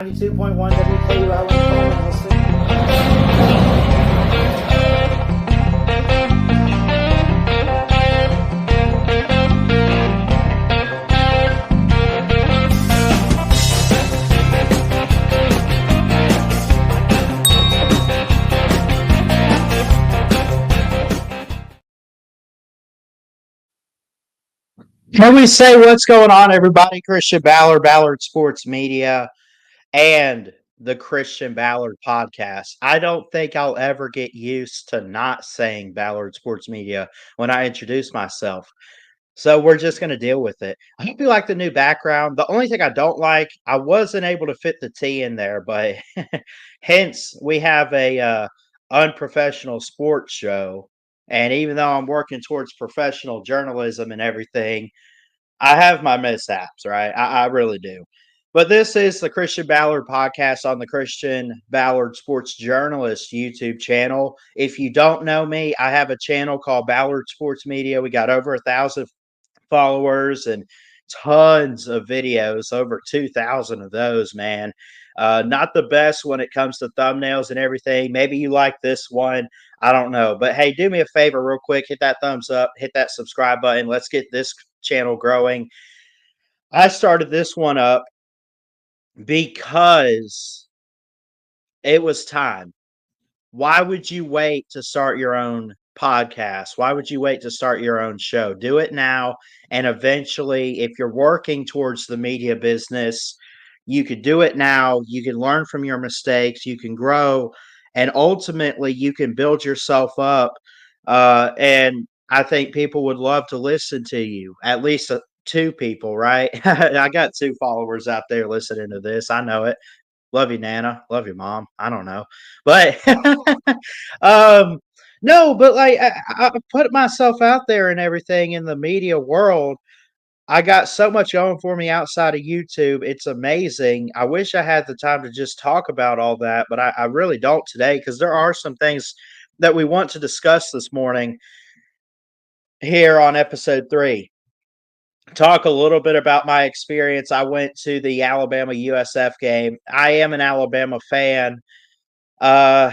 92.1 WKUL in Coleman, listening. Can we say what's going on, everybody? Christian Ballard, Ballard Sports Media, and the Christian Ballard Podcast. I don't think I'll ever get used to not saying Ballard Sports Media when I introduce myself. So we're just going to deal with it. I hope you like the new background. The only thing I don't like, I wasn't able to fit the T in there, but hence we have a unprofessional sports show. And even though I'm working towards professional journalism and everything, I have my mishaps, right? I really do. But this is the Christian Ballard Podcast on the Christian Ballard Sports Journalist YouTube channel. If you don't know me, I have a channel called Ballard Sports Media. We got over 1,000 followers and tons of videos, over 2,000 of those, man. Not the best when it comes to thumbnails and everything. Maybe you like this one. I don't know. But hey, do me a favor real quick. Hit that thumbs up. Hit that subscribe button. Let's get this channel growing. I started this one up because it was time. Why would you wait to start your own podcast? Why would you wait to start your own show? Do it now. And eventually, if you're working towards the media business, you could do it now. You can learn from your mistakes. You can grow. And ultimately, you can build yourself up. And I think people would love to listen to you, at least two people, right? I got 2 followers out there listening to this. I know it. Love you, Nana. Love you, Mom. I don't know. But um no, but like I put myself out there and everything in the media world. I got so much going for me outside of YouTube. It's amazing. I wish I had the time to just talk about all that, but I really don't today because there are some things that we want to discuss this morning here on episode 3. Talk a little bit about my experience. I went to the Alabama USF game. I am an Alabama fan. Uh,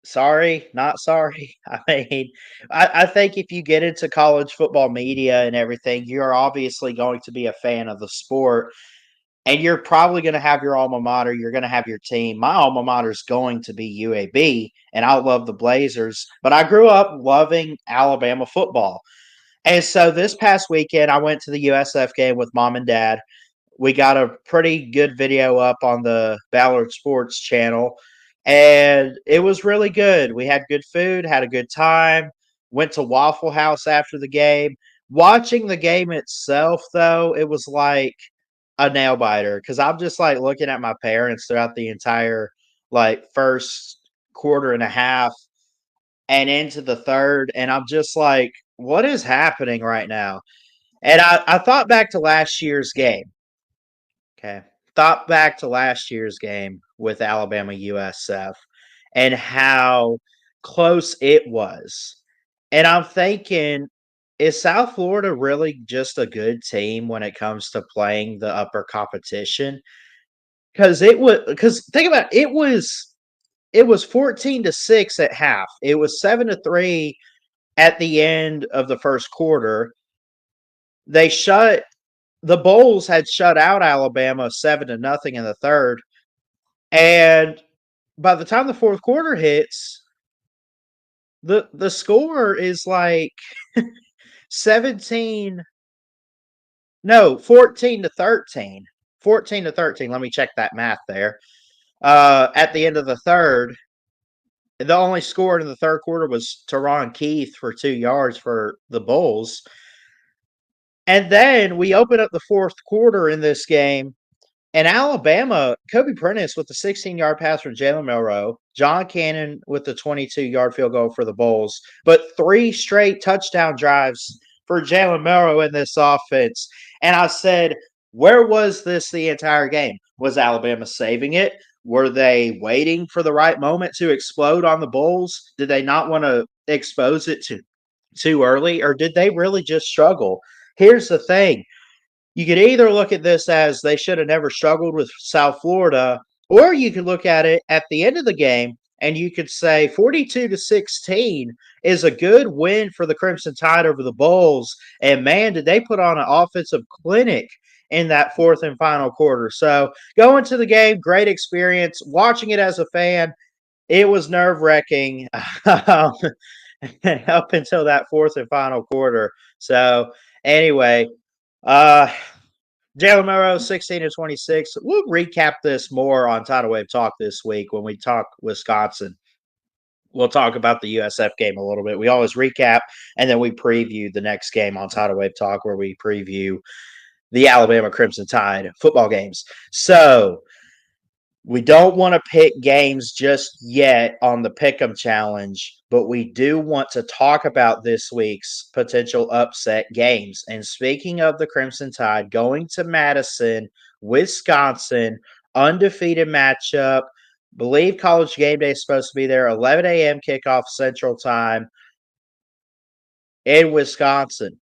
Sorry, not sorry. I mean, I think if you get into college football media and everything, you're obviously going to be a fan of the sport, and you're probably going to have your alma mater. You're going to have your team. My alma mater is going to be UAB, and I love the Blazers. But I grew up loving Alabama football. And so this past weekend, I went to the USF game with mom and dad. We got a pretty good video up on the Ballard Sports channel, and it was really good. We had good food, had a good time, went to Waffle House after the game. Watching the game itself, though, it was like a nail biter because I'm just like looking at my parents throughout the entire like first quarter and a half and into the third, and I'm just like, what is happening right now? And I thought back to last year's game. Okay. Thought back to last year's game with Alabama USF and how close it was. And I'm thinking, is South Florida really just a good team when it comes to playing the upper competition? Because think about it, it was 14-6 at half. It was 7-3 at the end of the first quarter. They shut the Bulls had shut out Alabama 7-0 in the third. And by the time the fourth quarter hits, the score is like 17 no, 14-13. 14-13. Let me check that math there. At the end of the third, the only score in the third quarter was Teron Keith for 2 yards for the Bulls. And then we open up the fourth quarter in this game. And Alabama, Kobe Prentice with the 16-yard pass from Jalen Milroe, John Cannon with the 22-yard field goal for the Bulls, but 3 straight touchdown drives for Jalen Milroe in this offense. And I said, where was this the entire game? Was Alabama saving it? Were they waiting for the right moment to explode on the Bulls? Did they not want to expose it too early? Or did they really just struggle? Here's the thing. You could either look at this as they should have never struggled with South Florida, or you could look at it at the end of the game and you could say 42-16 is a good win for the Crimson Tide over the Bulls. And man, did they put on an offensive clinic in that fourth and final quarter. So going to the game, great experience. Watching it as a fan, it was nerve wracking up until that fourth and final quarter. So anyway, uh, Jalen Monroe, 16-26. We'll recap this more on Tidal Wave Talk this week when we talk Wisconsin. We'll talk about the USF game a little bit. We always recap and then we preview the next game on Tidal Wave Talk where we preview the Alabama Crimson Tide football games. So we don't want to pick games just yet on the Pick'em Challenge, but we do want to talk about this week's potential upset games. And speaking of the Crimson Tide, going to Madison, Wisconsin, undefeated matchup. Believe College Game Day is supposed to be there, 11 a.m. kickoff Central Time in Wisconsin.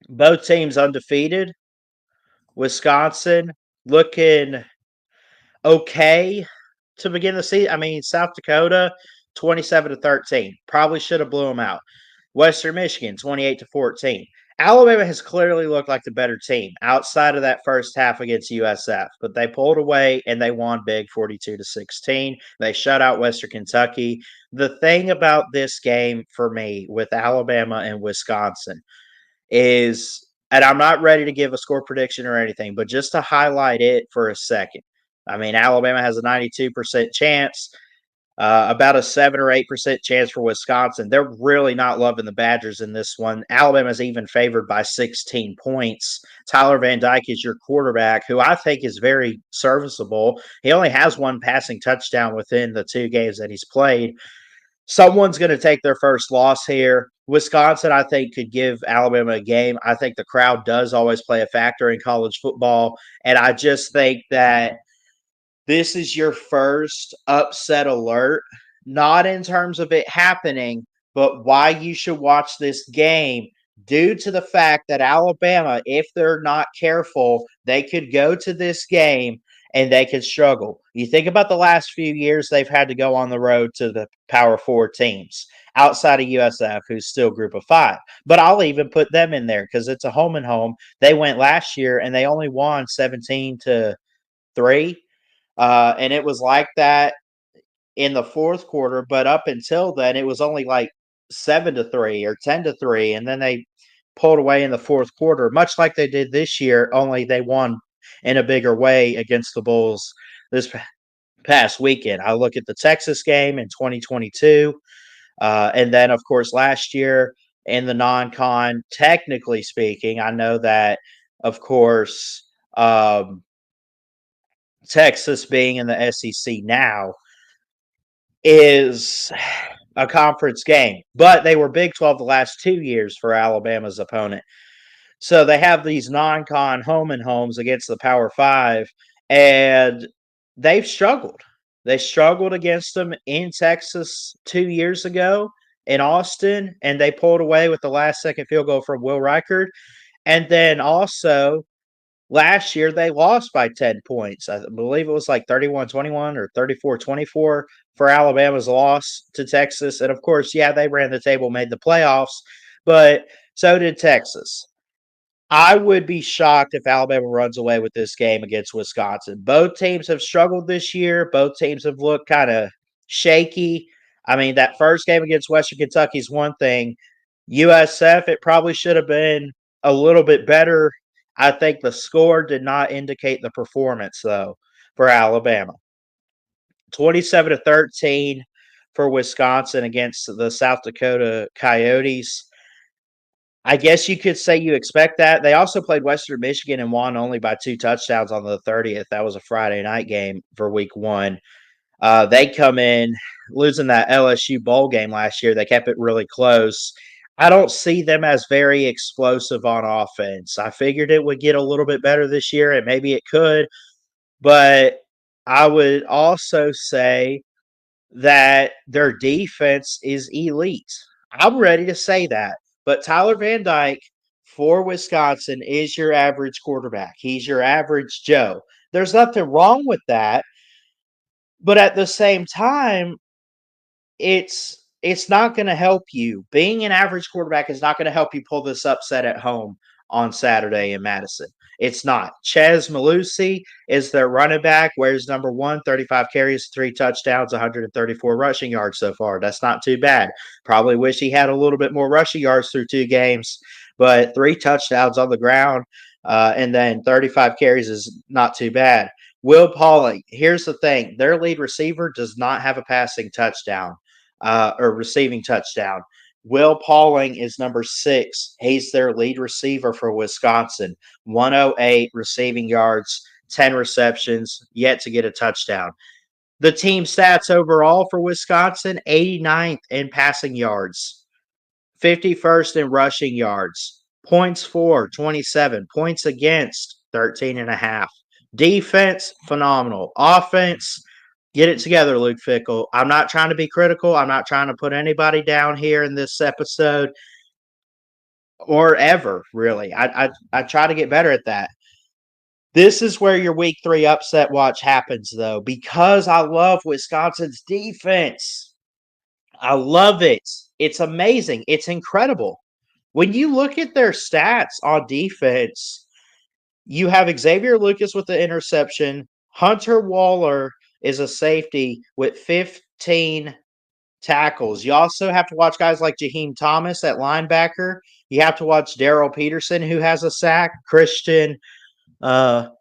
Both teams undefeated. Wisconsin looking okay to begin the season. I mean, South Dakota, 27-13. Probably should have blew them out. Western Michigan, 28-14. Alabama has clearly looked like the better team outside of that first half against USF, but they pulled away and they won big 42-16. They shut out Western Kentucky. The thing about this game for me with Alabama and Wisconsin is, and I'm not ready to give a score prediction or anything, but just to highlight it for a second. I mean, Alabama has a 92% chance, about a 7 or 8% chance for Wisconsin. They're really not loving the Badgers in this one. Alabama's even favored by 16 points. Tyler Van Dyke is your quarterback, who I think is very serviceable. He only has one passing touchdown within the 2 games that he's played. Someone's going to take their first loss here. Wisconsin, I think, could give Alabama a game. I think the crowd does always play a factor in college football. And I just think that this is your first upset alert, not in terms of it happening, but why you should watch this game due to the fact that Alabama, if they're not careful, they could go to this game and they could struggle. You think about the last few years, they've had to go on the road to the Power Four teams outside of USF, who's still Group of Five. But I'll even put them in there because it's a home and home. They went last year and they only won 17-3. And it was like that in the fourth quarter, but up until then, it was only like 7-3 or 10-3, and then they pulled away in the fourth quarter, much like they did this year. Only they won in a bigger way against the Bulls this past weekend. I look at the Texas game in 2022, and then of course last year in the non-con. Technically speaking, I know that of course. Texas being in the SEC now is a conference game, but they were Big 12 the last 2 years for Alabama's opponent. So they have these non-con home and homes against the Power Five, and they've struggled. They struggled against them in Texas 2 years ago in Austin, and they pulled away with the last second field goal from Will Reichard. And then also last year, they lost by 10 points. I believe it was like 31-21 or 34-24 for Alabama's loss to Texas. And of course, yeah, they ran the table, made the playoffs, but so did Texas. I would be shocked if Alabama runs away with this game against Wisconsin. Both teams have struggled this year. Both teams have looked kind of shaky. I mean, that first game against Western Kentucky is one thing. USF, it probably should have been a little bit better. I think the score did not indicate the performance, though, for Alabama. 27-13 for Wisconsin against the South Dakota Coyotes. I guess you could say you expect that. They also played Western Michigan and won only by 2 touchdowns on the 30th. That was a Friday night game for week 1. They come in losing that LSU bowl game last year. They kept it really close. I don't see them as very explosive on offense. I figured it would get a little bit better this year, and maybe it could. But I would also say that their defense is elite. I'm ready to say that. But Tyler Van Dyke, for Wisconsin is your average quarterback. He's your average Joe. There's nothing wrong with that, but at the same time, it's not going to help you. Being an average quarterback is not going to help you pull this upset at home on Saturday in Madison. It's not. Ches Malusi is their running back, wears number 1, 35 carries, 3 touchdowns, 134 rushing yards so far. That's not too bad. Probably wish he had a little bit more rushing yards through 2 games, but 3 touchdowns on the ground and then 35 carries is not too bad. Will Pauling, here's the thing. Their lead receiver does not have a passing touchdown or receiving touchdown. Will Pauling is number 6. He's their lead receiver for Wisconsin. 108 receiving yards, 10 receptions, yet to get a touchdown. The team stats overall for Wisconsin, 89th in passing yards, 51st in rushing yards, points for, 27, points against, 13.5. Defense, phenomenal. Offense, get it together, Luke Fickell. I'm not trying to be critical. I'm not trying to put anybody down here in this episode or ever, really. I try to get better at that. This is where your week 3 upset watch happens, though, because I love Wisconsin's defense. I love it. It's amazing. It's incredible. When you look at their stats on defense, you have Xavier Lucas with the interception. Hunter Waller is a safety with 15 tackles. You also have to watch guys like Jaheim Thomas at linebacker. You have to watch Darrell Peterson, who has a sack. Christian Allegro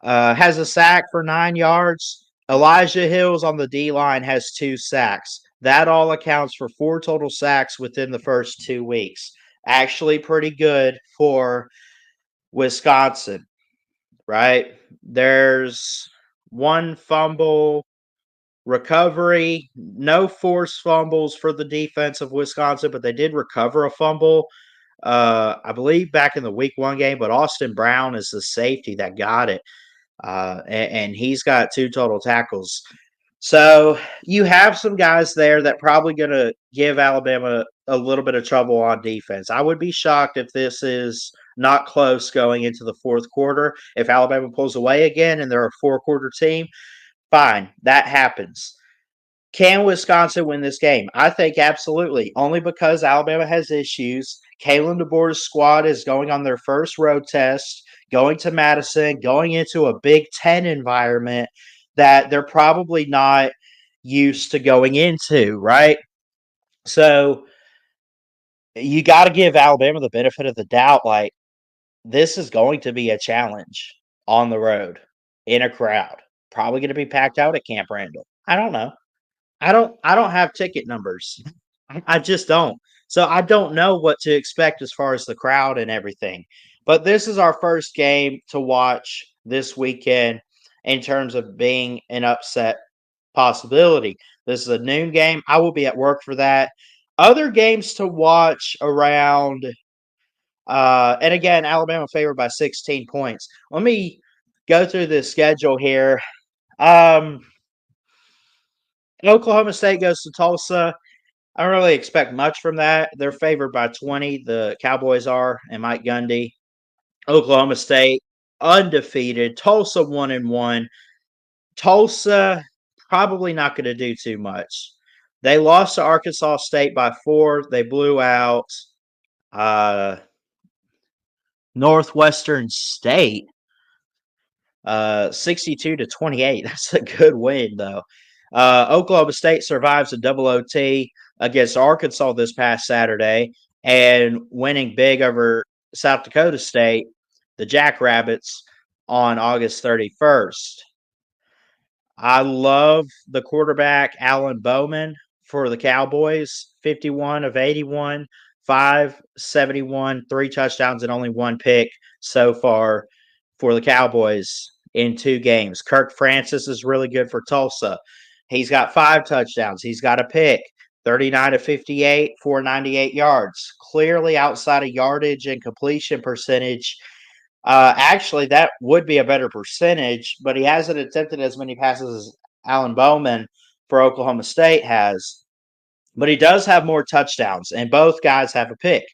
has a sack for 9 yards. Elijah Hills on the D-line has 2 sacks. That all accounts for 4 total sacks within the first 2 weeks. Actually pretty good for Wisconsin, right? There's 1 fumble recovery, no forced fumbles for the defense of Wisconsin, but they did recover a fumble, I believe, back in the week 1 game, but Austin Brown is the safety that got it, and he's got 2 total tackles. So you have some guys there that probably going to give Alabama a little bit of trouble on defense. I would be shocked if this is not close going into the 4th quarter. If Alabama pulls away again and they're a 4-quarter team, fine, that happens. Can Wisconsin win this game? I think absolutely, only because Alabama has issues. Kalen DeBoer's squad is going on their first road test, going to Madison, going into a Big Ten environment that they're probably not used to going into, right? So you got to give Alabama the benefit of the doubt. Like, this is going to be a challenge on the road in a crowd. Probably going to be packed out at Camp Randall. I don't know. I don't have ticket numbers. I just don't. So I don't know what to expect as far as the crowd and everything. But this is our first game to watch this weekend in terms of being an upset possibility. This is a noon game. I will be at work for that. Other games to watch around, and again, Alabama favored by 16 points. Let me go through this schedule here. Oklahoma State goes to Tulsa. I don't really expect much from that. They're favored by 20. The Cowboys are, and Mike Gundy. Oklahoma State undefeated. Tulsa 1-1. Tulsa probably not going to do too much. They lost to Arkansas State by 4. They blew out Northwestern State 62-28. That's a good win, though. Oklahoma State survives a double OT against Arkansas this past Saturday and winning big over South Dakota State, the Jackrabbits, on August 31st. I love the quarterback, Alan Bowman, for the Cowboys. 51 of 81, 571, 3 touchdowns, and only 1 pick so far for the Cowboys in 2 games. Kirk Francis is really good for Tulsa. He's got 5 touchdowns. He's got a pick. 39 of 58, 498 yards. Clearly outside of yardage and completion percentage. Actually, that would be a better percentage, but he hasn't attempted as many passes as Alan Bowman for Oklahoma State has. but he does have more touchdowns, and both guys have a pick.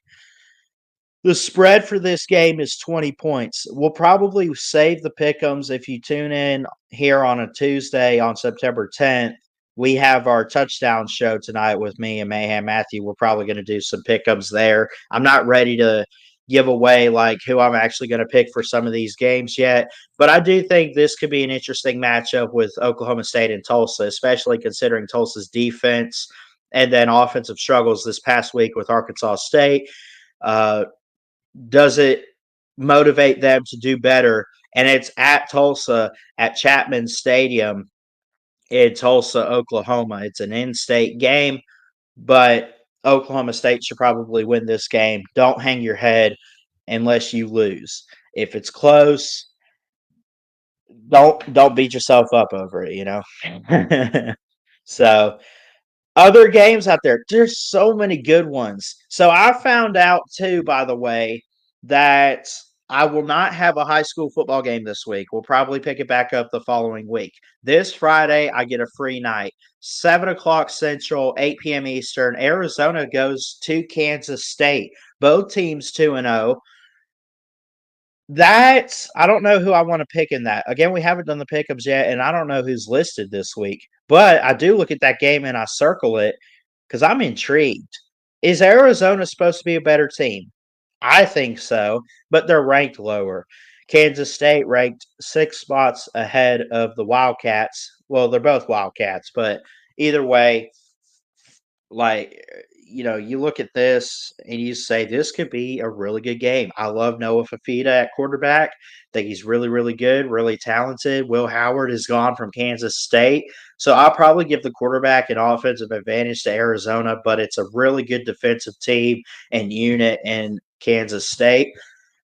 The spread for this game is 20 points. We'll probably save the pick'ems if you tune in here on a Tuesday on September 10th. We have our touchdown show tonight with me and Mayhem Matthew. We're probably going to do some pick'ems there. I'm not ready to give away like who I'm actually going to pick for some of these games yet, but I do think this could be an interesting matchup with Oklahoma State and Tulsa, especially considering Tulsa's defense and then offensive struggles this past week with Arkansas State. Does it motivate them to do better? And it's at Tulsa at Chapman Stadium in Tulsa, Oklahoma. It's an in-state game, but Oklahoma State should probably win this game. Don't hang your head unless you lose. If it's close, don't beat yourself up over it, you know. So other games out there, there's so many good ones. So I found out too, by the way, that I will not have a high school football game this week. We'll probably pick it back up the following week. This Friday, I get a free night. 7 o'clock Central, 8 p.m. Eastern. Arizona goes to Kansas State. Both teams 2-0. That's I don't know who I want to pick in that. Again, we haven't done the pickups yet, and I don't know who's listed this week. But I do look at that game and I circle it because I'm intrigued. Is Arizona supposed to be a better team? I think so, but they're ranked lower. Kansas State ranked 6 spots ahead of the Wildcats. Well, they're both Wildcats, but either way, like you look at this and you say this could be a really good game. I love Noah Fafita at quarterback. Think he's really, really good, really talented. Will Howard is gone from Kansas State. So I'll probably give the quarterback an offensive advantage to Arizona, but it's a really good defensive team and unit in Kansas State.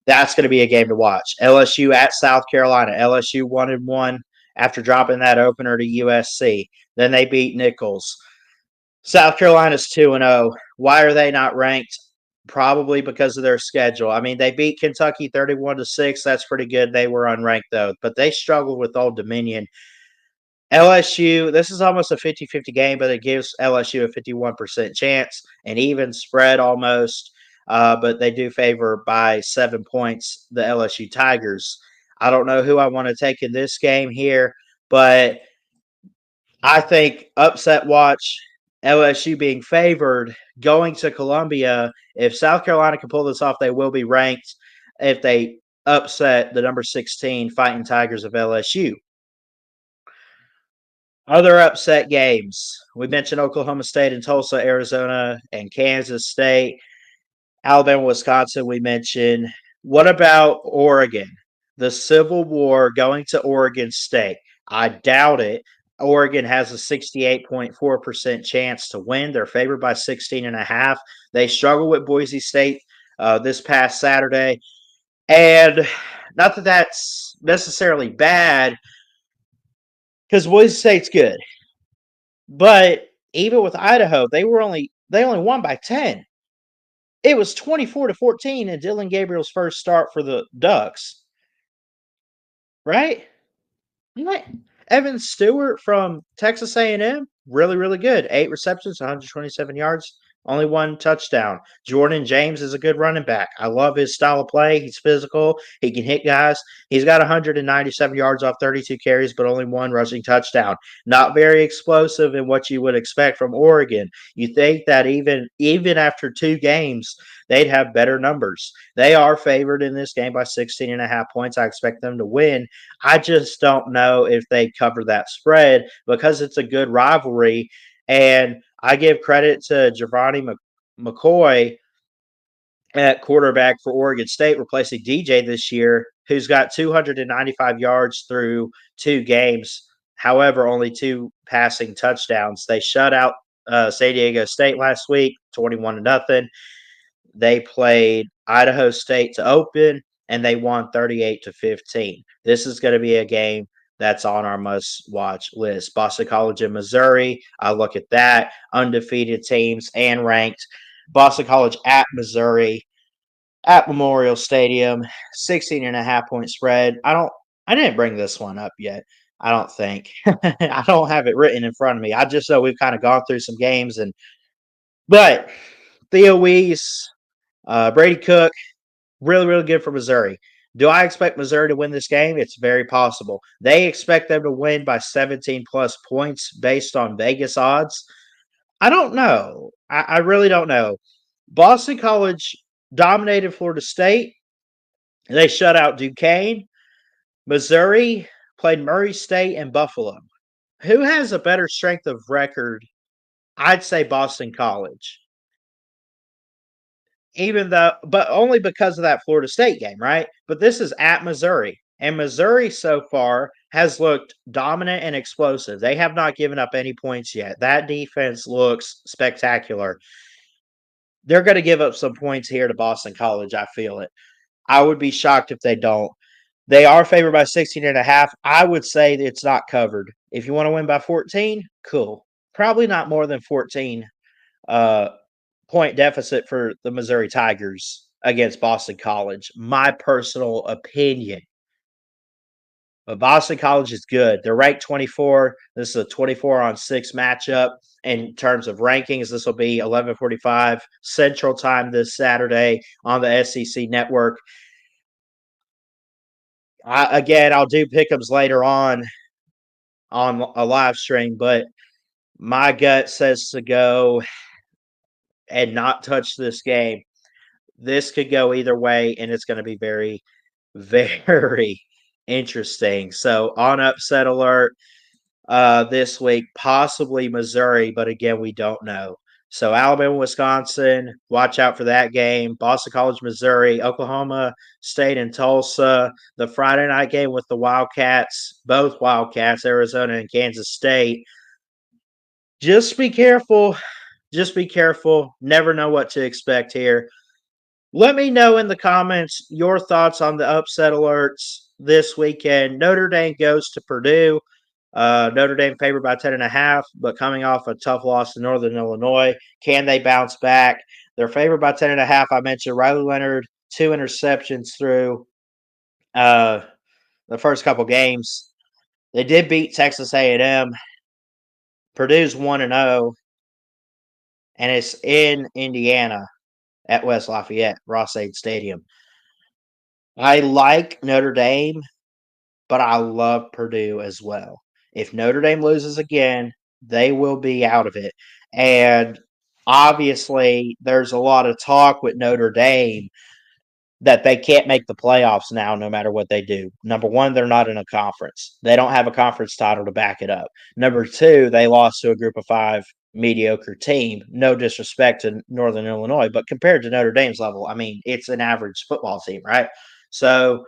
That's going to be a game to watch. LSU at South Carolina. LSU 1-1 after dropping that opener to USC. Then they beat Nichols. South Carolina's 2-0. Why are they not ranked? Probably because of their schedule. I mean, they beat Kentucky 31-6. That's pretty good. They were unranked though, but they struggled with Old Dominion. LSU, this is almost a 50-50 game, but it gives LSU a 51% chance, an even spread almost. But they do favor by 7 points the LSU Tigers. I don't know who I want to take in this game here, but I think upset watch, LSU being favored, going to Columbia. If South Carolina can pull this off, they will be ranked if they upset the number 16 Fighting Tigers of LSU. Other upset games. We mentioned Oklahoma State and Tulsa, Arizona, and Kansas State. Alabama, Wisconsin, we mentioned. What about Oregon? The Civil War going to Oregon State. I doubt it. Oregon has a 68.4% chance to win. They're favored by 16.5. They struggled with Boise State this past Saturday. And not that that's necessarily bad because Boise State's good. But even with Idaho, they only won by 10. It was 24-14 in Dylan Gabriel's first start for the Ducks. Right? What? Evan Stewart from Texas A&M, really, really good. 8 receptions, 127 yards, only 1 touchdown. Jordan James is a good running back. I love his style of play. He's physical. He can hit guys. He's got 197 yards off 32 carries, but only 1 rushing touchdown. Not very explosive in what you would expect from Oregon. You think that even after 2 games, they'd have better numbers. They are favored in this game by 16.5 points. I expect them to win. I just don't know if they cover that spread because it's a good rivalry. And I give credit to Giovanni McCoy at quarterback for Oregon State, replacing DJ this year, who's got 295 yards through 2 games. However, only 2 passing touchdowns. They shut out San Diego State last week, 21-0. They played Idaho State to open, and they won 38-15. This is going to be a game that's on our must-watch list. Boston College and Missouri, I look at that. Undefeated teams and ranked. Boston College at Missouri at Memorial Stadium, 16.5-point spread. I didn't bring this one up yet. I don't think. I don't have it written in front of me. I just know we've kind of gone through some games, and But Theo Weiss, Brady Cook, really, really good for Missouri. Do I expect Missouri to win this game? It's very possible. They expect them to win by 17 plus points based on Vegas odds. I don't know. I really don't know. Boston College dominated Florida State. They shut out Duquesne. Missouri played Murray State and Buffalo. Who has a better strength of record? I'd say Boston College. Even though, but only because of that Florida State game, right? But this is at Missouri. And Missouri so far has looked dominant and explosive. They have not given up any points yet. That defense looks spectacular. They're going to give up some points here to Boston College. I feel it. I would be shocked if they don't. They are favored by 16.5. I would say it's not covered. If you want to win by 14, cool. Probably not more than 14 point deficit for the Missouri Tigers against Boston College. My personal opinion. But Boston College is good. They're ranked 24. This is a 24-on-6 matchup. In terms of rankings, this will be 11:45 Central Time this Saturday on the SEC Network. I'll do pick'ems later on a live stream, but my gut says to go and not touch this game. This could go either way, and it's going to be very, very interesting. So on upset alert this week, possibly Missouri, but again, we don't know. So Alabama, Wisconsin, watch out for that game. Boston College, Missouri, Oklahoma State, and Tulsa. The Friday night game with the Wildcats, both Wildcats, Arizona and Kansas State. Just be careful. Just be careful. Never know what to expect here. Let me know in the comments your thoughts on the upset alerts this weekend. Notre Dame goes to Purdue. Notre Dame favored by 10.5, but coming off a tough loss to Northern Illinois. Can they bounce back? They're favored by 10.5. I mentioned Riley Leonard, 2 interceptions through the first couple games. They did beat Texas A&M. Purdue's 1-0, and it's in Indiana at West Lafayette, Ross-Ade Stadium. I like Notre Dame, but I love Purdue as well. If Notre Dame loses again, they will be out of it. And obviously, there's a lot of talk with Notre Dame that they can't make the playoffs now no matter what they do. Number one, they're not in a conference. They don't have a conference title to back it up. Number two, they lost to a group of 5 mediocre team. No disrespect to Northern Illinois, but compared to Notre Dame's level, I mean, it's an average football team, right? So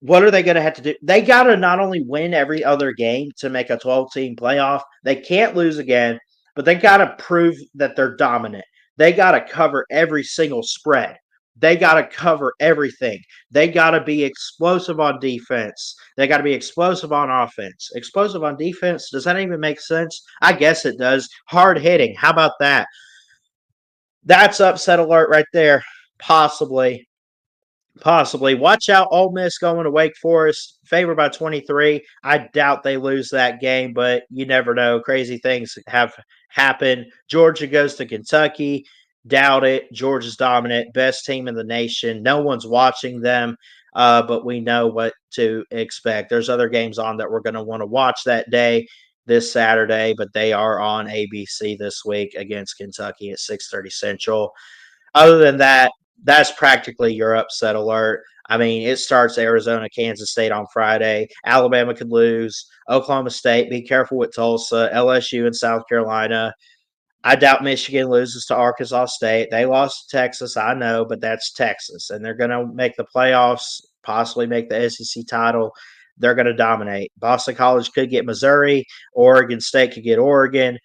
what are they going to have to do? They got to not only win every other game to make a 12-team playoff, they can't lose again, but they got to prove that they're dominant. They got to cover every single spread. They got to cover everything. They got to be explosive on defense. They got to be explosive on offense. Explosive on defense, does that even make sense? I guess it does. Hard hitting. How about that? That's upset alert right there. Possibly. Watch out, Ole Miss going to Wake Forest, favored by 23. I doubt they lose that game, but you never know. Crazy things have happened. Georgia goes to Kentucky. Doubt it. Georgia's dominant, best team in the nation. No one's watching them, but we know what to expect. There's other games on that we're going to want to watch that day this Saturday, but they are on ABC this week against Kentucky at 6:30 Central. Other than that, that's practically your upset alert. I mean, it starts Arizona, Kansas State on Friday. Alabama could lose. Oklahoma State, be careful with Tulsa. LSU and South Carolina. I doubt Michigan loses to Arkansas State. They lost to Texas, I know, but that's Texas. And they're going to make the playoffs, possibly make the SEC title. They're going to dominate. Boston College could get Missouri. Oregon State could get Oregon.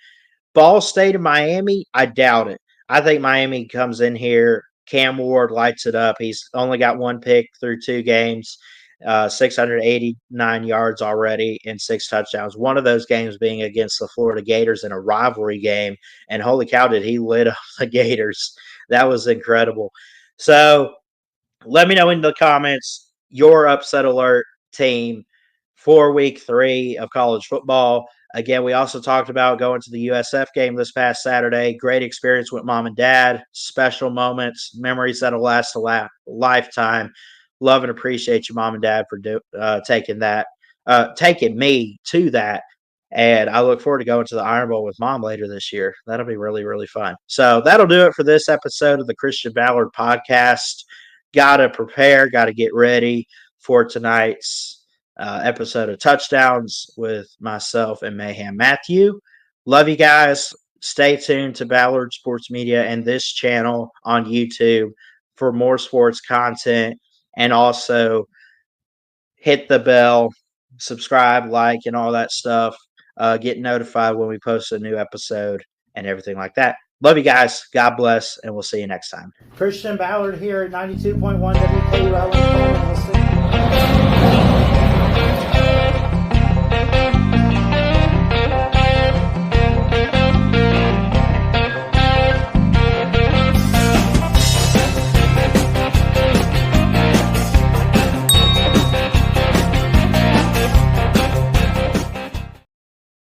Ball State and Miami, I doubt it. I think Miami comes in here. Cam Ward lights it up. He's only got 1 pick through 2 games, 689 yards already and 6 touchdowns. One of those games being against the Florida Gators in a rivalry game. And holy cow, did he lit up the Gators. That was incredible. So let me know in the comments your upset alert team for week 3 of college football. Again, we also talked about going to the USF game this past Saturday. Great experience with mom and dad, special moments, memories that'll last a lifetime. Love and appreciate you, mom and dad, for taking me to that. And I look forward to going to the Iron Bowl with mom later this year. That'll be really, really fun. So that'll do it for this episode of the Christian Ballard Podcast. Got to prepare, got to get ready for tonight's episode of Touchdowns with myself and Mayhem Matthew. Love you guys. Stay tuned to Ballard Sports Media and this channel on YouTube for more sports content, and also hit the bell, subscribe, like, and all that stuff. Get notified when we post a new episode and everything like that. Love you guys. God bless, and we'll see you next time. Christian Ballard here at 92.1 WKUL.